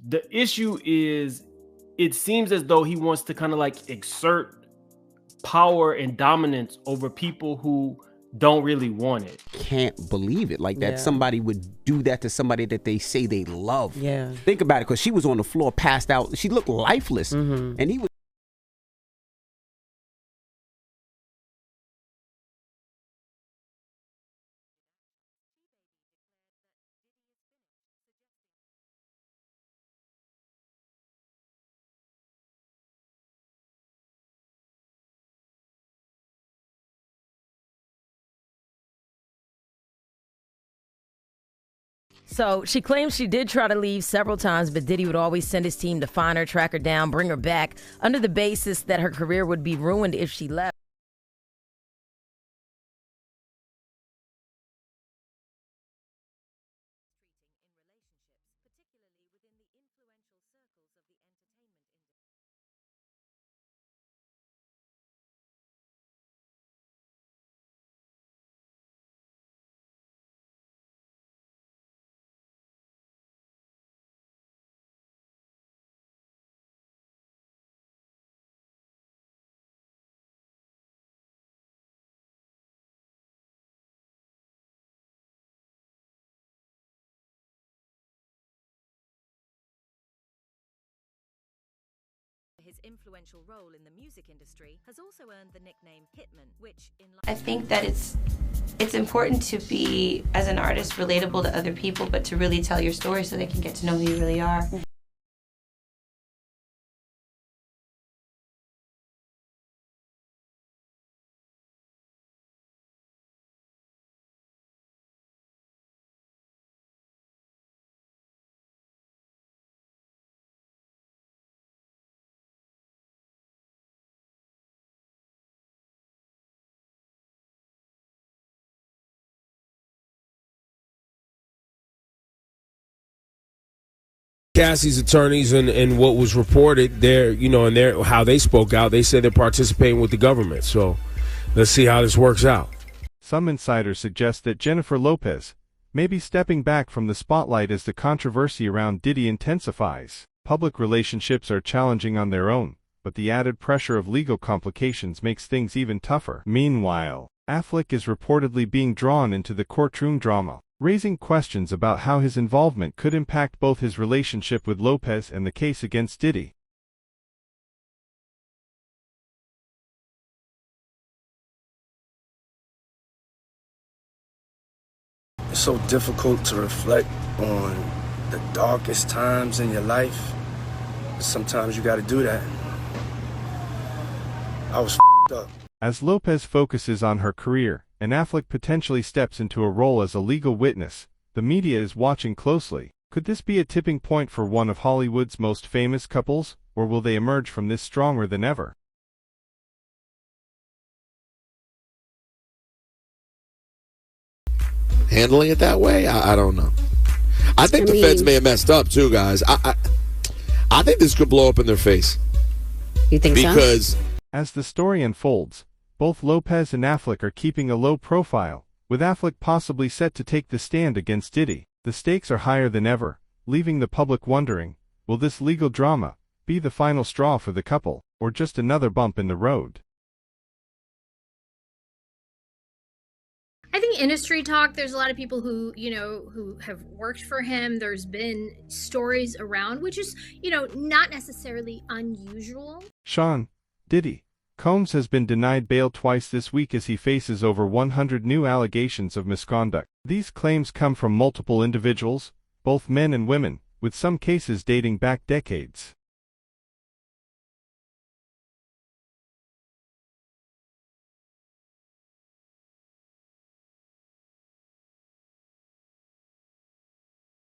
The issue is, it seems as though he wants to kind of like exert power and dominance over people who don't really want it. Can't believe it, like that Yeah. somebody would do that to somebody that they say they love. Yeah. Think about it, because she was on the floor, passed out. She looked lifeless, and he was. So she claims she did try to leave several times, but Diddy would always send his team to find her, track her down, bring her back, under the basis that her career would be ruined if she left. His influential role in the music industry has also earned the nickname Hitman, which in I think that it's important to be, as an artist, relatable to other people, but to really tell your story so they can get to know who you really are. Cassie's attorneys and what was reported there, and their how they spoke out, they said they're participating with the government. So let's see how this works out. Some insiders suggest that Jennifer Lopez may be stepping back from the spotlight as the controversy around Diddy intensifies. Public relationships are challenging on their own, but the added pressure of legal complications makes things even tougher. Meanwhile, Affleck is reportedly being drawn into the courtroom drama, raising questions about how his involvement could impact both his relationship with Lopez and the case against Diddy. It's so difficult to reflect on the darkest times in your life. Sometimes you gotta do that. I was f***ed up. As Lopez focuses on her career, and Affleck potentially steps into a role as a legal witness, the media is watching closely. Could this be a tipping point for one of Hollywood's most famous couples, or will they emerge from this stronger than ever? Handling it that way, I don't know. I think the feds may have messed up too, guys. I think this could blow up in their face. You think so? Because as the story unfolds, both Lopez and Affleck are keeping a low profile, with Affleck possibly set to take the stand against Diddy. The stakes are higher than ever, leaving the public wondering, will this legal drama be the final straw for the couple, or just another bump in the road? I think industry talk, there's a lot of people who, who have worked for him. There's been stories around, which is, not necessarily unusual. Sean Diddy Combs has been denied bail twice this week as he faces over 100 new allegations of misconduct. These claims come from multiple individuals, both men and women, with some cases dating back decades.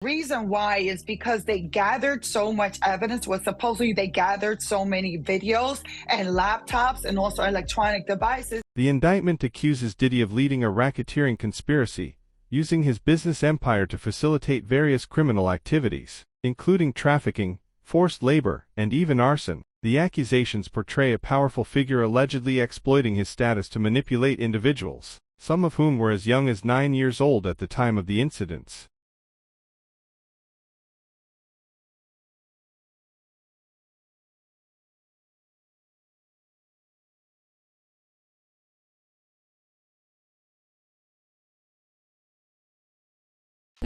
Reason why is because they gathered so much evidence. Was supposedly they gathered so many videos and laptops and also electronic devices. The indictment accuses Diddy of leading a racketeering conspiracy, using his business empire to facilitate various criminal activities, including trafficking, forced labor, and even arson. The accusations portray a powerful figure allegedly exploiting his status to manipulate individuals, some of whom were as young as 9 years old at the time of the incidents.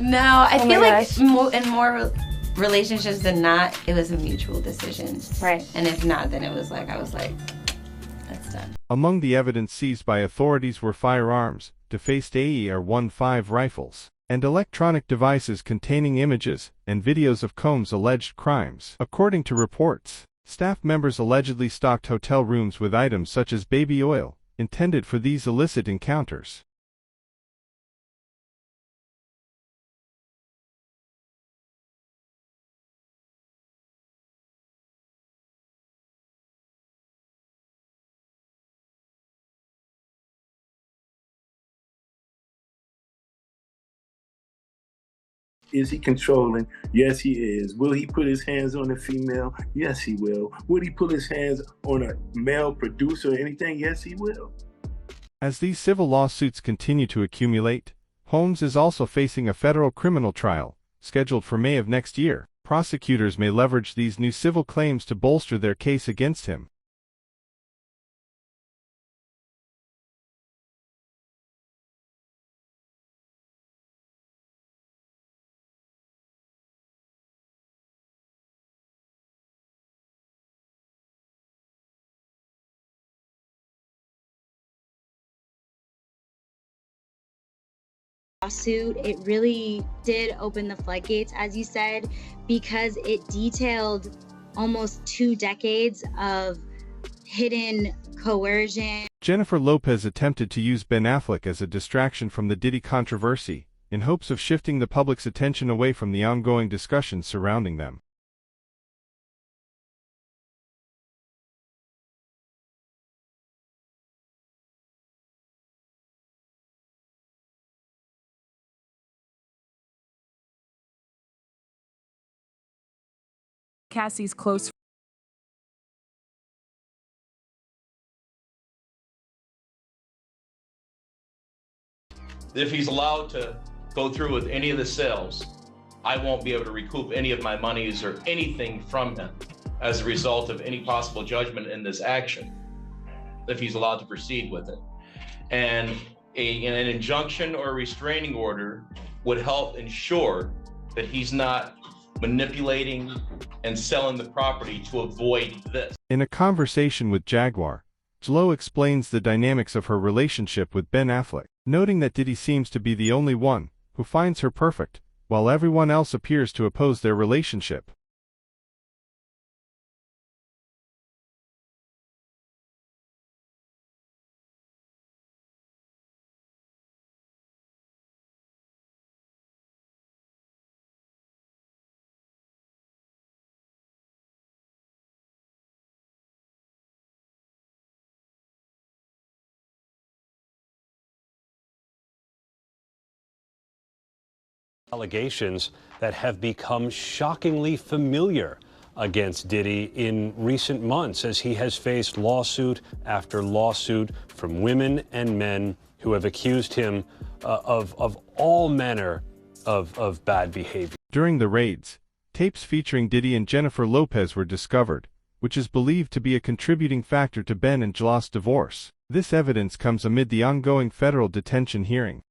No, I Oh feel my like gosh. in more relationships than not, it was a mutual decision. Right. And if not, then it was like, I was like, that's done. Among the evidence seized by authorities were firearms, defaced AR-15 rifles, and electronic devices containing images and videos of Combs' alleged crimes. According to reports, staff members allegedly stocked hotel rooms with items such as baby oil, intended for these illicit encounters. Is he controlling? Yes, he is. Will he put his hands on a female? Yes, he will. Would he put his hands on a male producer or anything? Yes, he will. As these civil lawsuits continue to accumulate, Holmes is also facing a federal criminal trial, scheduled for May of next year. Prosecutors may leverage these new civil claims to bolster their case against him. Lawsuit, it really did open the floodgates, as you said, because it detailed almost 2 decades of hidden coercion. Jennifer Lopez attempted to use Ben Affleck as a distraction from the Diddy controversy, in hopes of shifting the public's attention away from the ongoing discussions surrounding them. Cassie's close. If he's allowed to go through with any of the sales, I won't be able to recoup any of my monies or anything from him as a result of any possible judgment in this action, if he's allowed to proceed with it. And an injunction or a restraining order would help ensure that he's not manipulating and selling the property to avoid this. In a conversation with Jaguar, Jlo explains the dynamics of her relationship with Ben Affleck, noting that Diddy seems to be the only one who finds her perfect, while everyone else appears to oppose their relationship. Allegations that have become shockingly familiar against Diddy in recent months as he has faced lawsuit after lawsuit from women and men who have accused him of all manner of bad behavior. During the raids, tapes featuring Diddy and Jennifer Lopez were discovered, which is believed to be a contributing factor to Ben and Jlo's divorce. This evidence comes amid the ongoing federal detention hearing.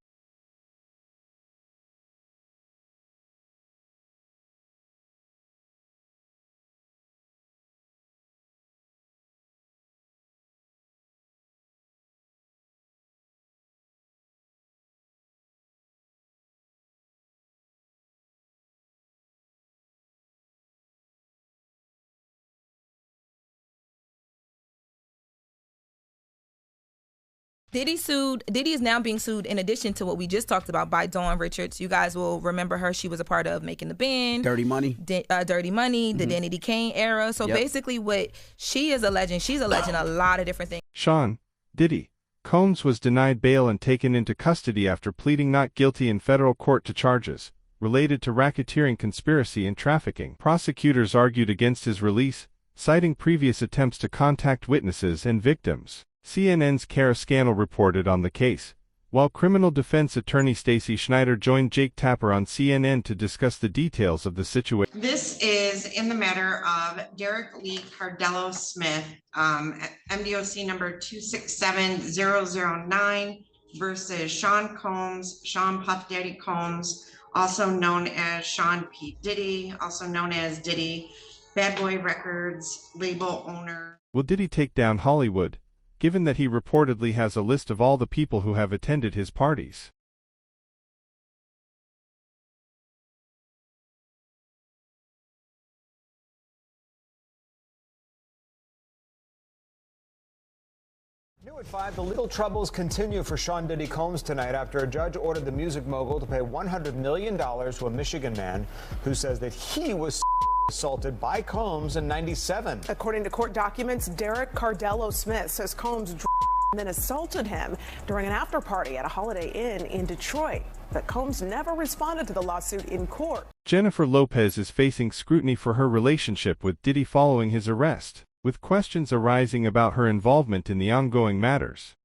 Diddy is now being sued in addition to what we just talked about by Dawn Richards. You guys will remember her. She was a part of Making the Band. Dirty Money. Dirty Money, the Danny Kane era. So basically what she is alleging, she's alleging a lot of different things. Sean Diddy Combs was denied bail and taken into custody after pleading not guilty in federal court to charges related to racketeering, conspiracy, and trafficking. Prosecutors argued against his release, citing previous attempts to contact witnesses and victims. CNN's Kara Scannell reported on the case, while criminal defense attorney Stacey Schneider joined Jake Tapper on CNN to discuss the details of the situation. This is in the matter of Derek Lee Cardello Smith, MDOC number 267009 versus Sean Combs, Sean Puff Daddy Combs, also known as Sean P. Diddy, also known as Diddy, Bad Boy Records label owner. Will Diddy take down Hollywood, given that he reportedly has a list of all the people who have attended his parties? New at 5, the legal troubles continue for Sean Diddy Combs tonight after a judge ordered the music mogul to pay $100 million to a Michigan man who says that he was assaulted by Combs in '97. According to court documents, Derek Cardello Smith says Combs then assaulted him during an after party at a Holiday Inn in Detroit. But Combs never responded to the lawsuit in court. Jennifer Lopez is facing scrutiny for her relationship with Diddy following his arrest, with questions arising about her involvement in the ongoing matters.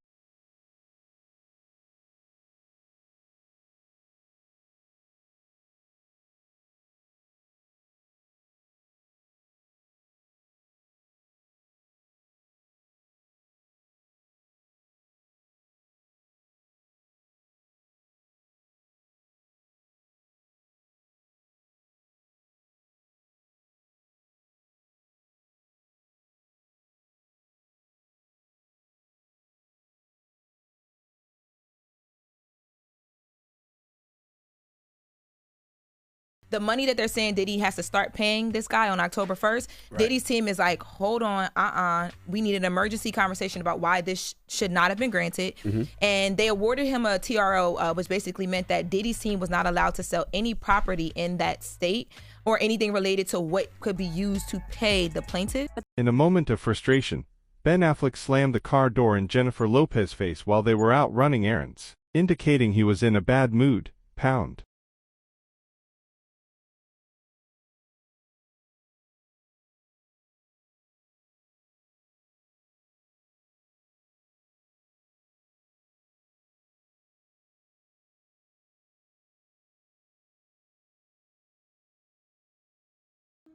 The money that they're saying Diddy has to start paying this guy on October 1st, right. Diddy's team is like, hold on, we need an emergency conversation about why this should not have been granted. And they awarded him a TRO, which basically meant that Diddy's team was not allowed to sell any property in that state or anything related to what could be used to pay the plaintiff. In a moment of frustration, Ben Affleck slammed the car door in Jennifer Lopez's face while they were out running errands, indicating he was in a bad mood. Pound.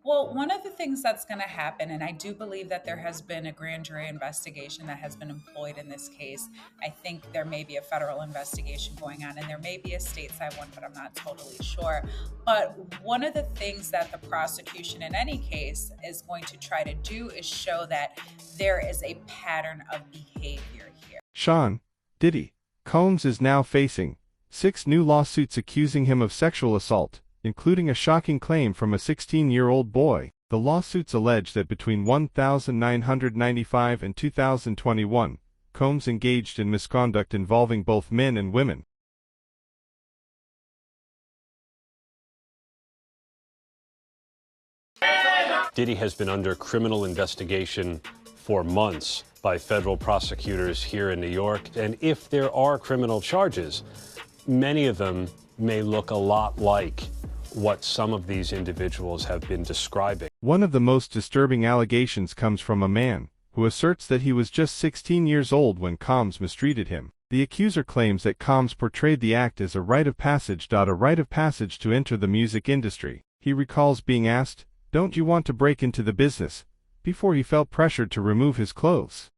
Well, one of the things that's going to happen, and I do believe that there has been a grand jury investigation that has been employed in this case. I think there may be a federal investigation going on, and there may be a stateside one, but I'm not totally sure. But one of the things that the prosecution in any case is going to try to do is show that there is a pattern of behavior here. Sean Diddy Combs is now facing 6 new lawsuits accusing him of sexual assault, including a shocking claim from a 16-year-old boy. The lawsuits allege that between 1995 and 2021, Combs engaged in misconduct involving both men and women. Diddy has been under criminal investigation for months by federal prosecutors here in New York, and if there are criminal charges, many of them may look a lot like what some of these individuals have been describing. One of the most disturbing allegations comes from a man who asserts that he was just 16 years old when Combs mistreated him. The accuser claims that Combs portrayed the act as a rite of passage. A rite of passage to enter the music industry. He recalls being asked, "Don't you want to break into the business?" before he felt pressured to remove his clothes.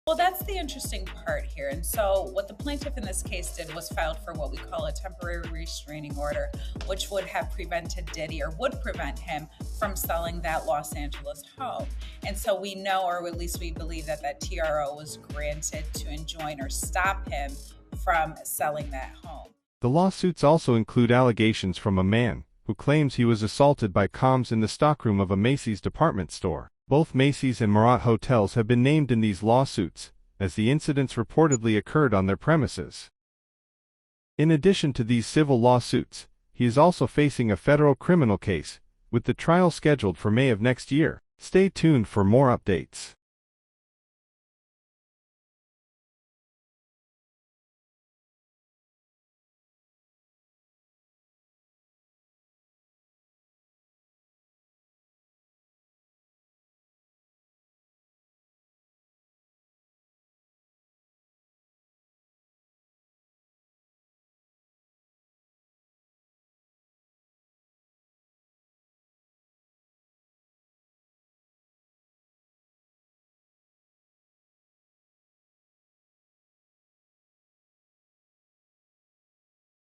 Well, that's the interesting part here. And so what the plaintiff in this case did was filed for what we call a temporary restraining order, which would have prevented Diddy, or would prevent him from selling that Los Angeles home. And so we know, or at least we believe, that that TRO was granted to enjoin or stop him from selling that home. The lawsuits also include allegations from a man who claims he was assaulted by Combs in the stockroom of a Macy's department store. Both Macy's and Murat hotels have been named in these lawsuits, as the incidents reportedly occurred on their premises. In addition to these civil lawsuits, he is also facing a federal criminal case, with the trial scheduled for May of next year. Stay tuned for more updates.